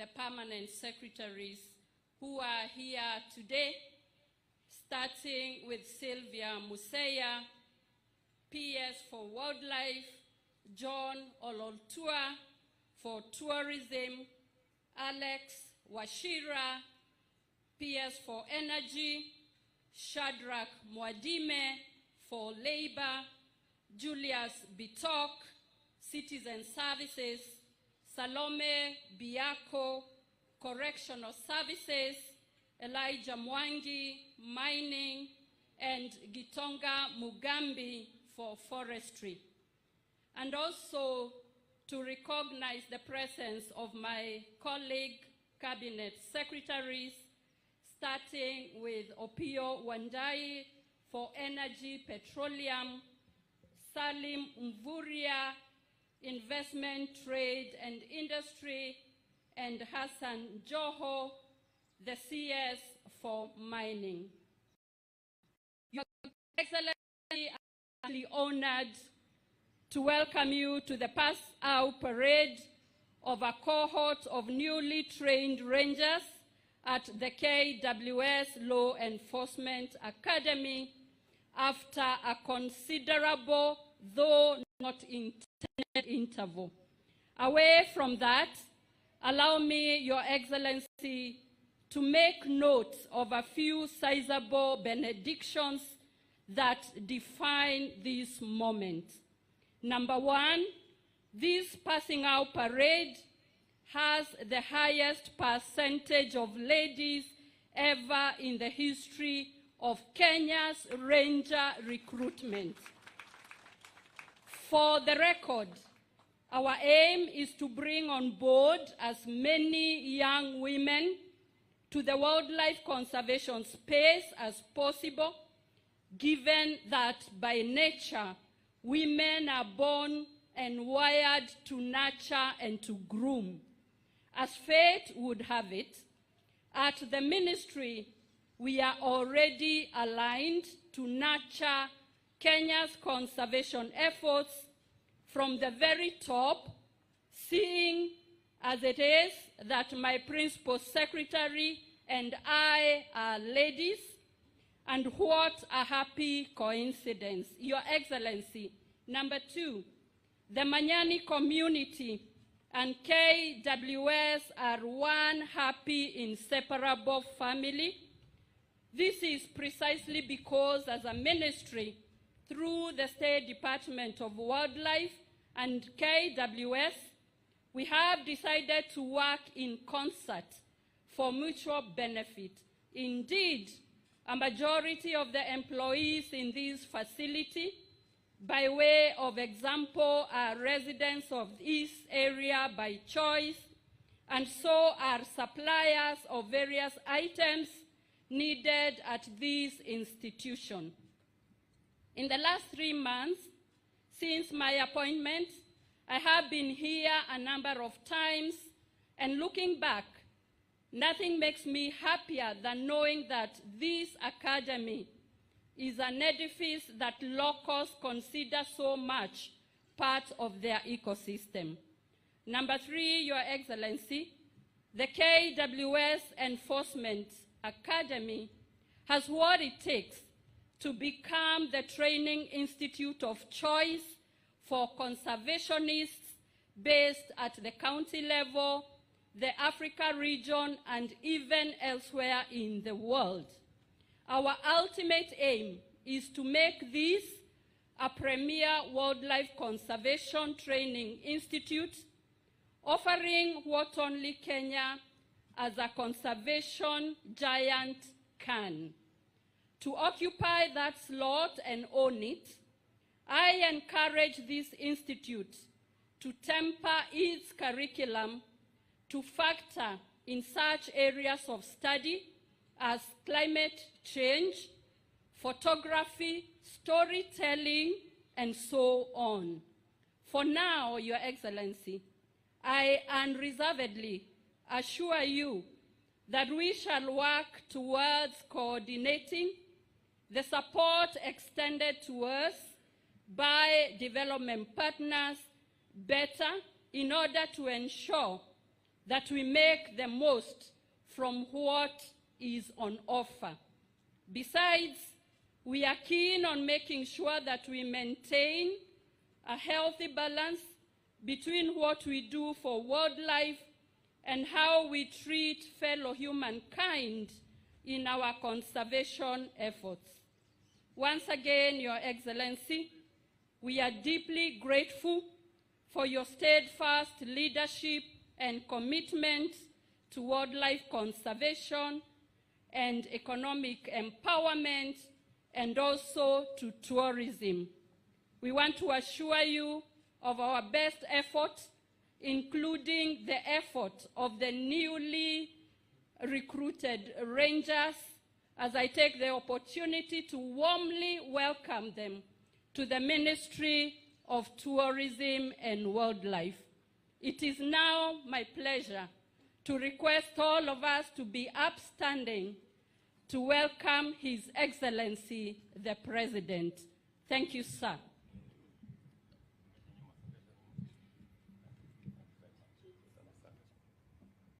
the permanent secretaries who are here today, starting with Sylvia Museya, PS for Wildlife, John Ololtua for Tourism, Alex Washira, PS for Energy, Shadrach Mwadime for Labor, Julius Bitok, Citizen Services, Salome Biako, Correctional Services, Elijah Mwangi, Mining, and Gitonga Mugambi for Forestry. And also to recognize the presence of my colleague cabinet secretaries, starting with Opio Wandai for Energy, Petroleum, Salim Mvuria, Investment, Trade and Industry, and Hassan Joho, the CS for Mining. Your Excellency, I'm really honored to welcome you to the Passout parade of a cohort of newly trained rangers at the KWS Law Enforcement Academy after a considerable, though not intended, interval. Away from that, allow me, Your Excellency, to make note of a few sizable benedictions that define this moment. Number one, this passing out parade has the highest percentage of ladies ever in the history of Kenya's ranger recruitment. For the record, our aim is to bring on board as many young women to the wildlife conservation space as possible, given that by nature, women are born and wired to nurture and to groom. As fate would have it, at the ministry, we are already aligned to nurture Kenya's conservation efforts from the very top, seeing as it is that my principal secretary and I are ladies, and what a happy coincidence. Your Excellency, number two, the Mayani community and KWS are one happy, inseparable family. This is precisely because as a ministry, through the State Department of Wildlife and KWS, we have decided to work in concert for mutual benefit. Indeed, a majority of the employees in this facility, by way of example, are residents of this area by choice, and so are suppliers of various items needed at this institution. In the last 3 months, since my appointment, I have been here a number of times, and looking back, nothing makes me happier than knowing that this academy is an edifice that locals consider so much part of their ecosystem. Number three, Your Excellency, the KWS Enforcement Academy has what it takes to become the training institute of choice for conservationists based at the county level, the Africa region, and even elsewhere in the world. Our ultimate aim is to make this a premier wildlife conservation training institute, offering what only Kenya as a conservation giant can. To occupy that slot and own it, I encourage this institute to temper its curriculum to factor in such areas of study as climate change, photography, storytelling, and so on. For now, Your Excellency, I unreservedly assure you that we shall work towards coordinating the support extended to us by development partners better in order to ensure that we make the most from what is on offer. Besides, we are keen on making sure that we maintain a healthy balance between what we do for wildlife and how we treat fellow humankind in our conservation efforts. Once again, Your Excellency, we are deeply grateful for your steadfast leadership and commitment to wildlife conservation and economic empowerment, and also to tourism. We want to assure you of our best efforts, including the effort of the newly recruited rangers, as I take the opportunity to warmly welcome them to the Ministry of Tourism and Wildlife. It is now my pleasure to request all of us to be upstanding to welcome His Excellency, the President. Thank you, sir.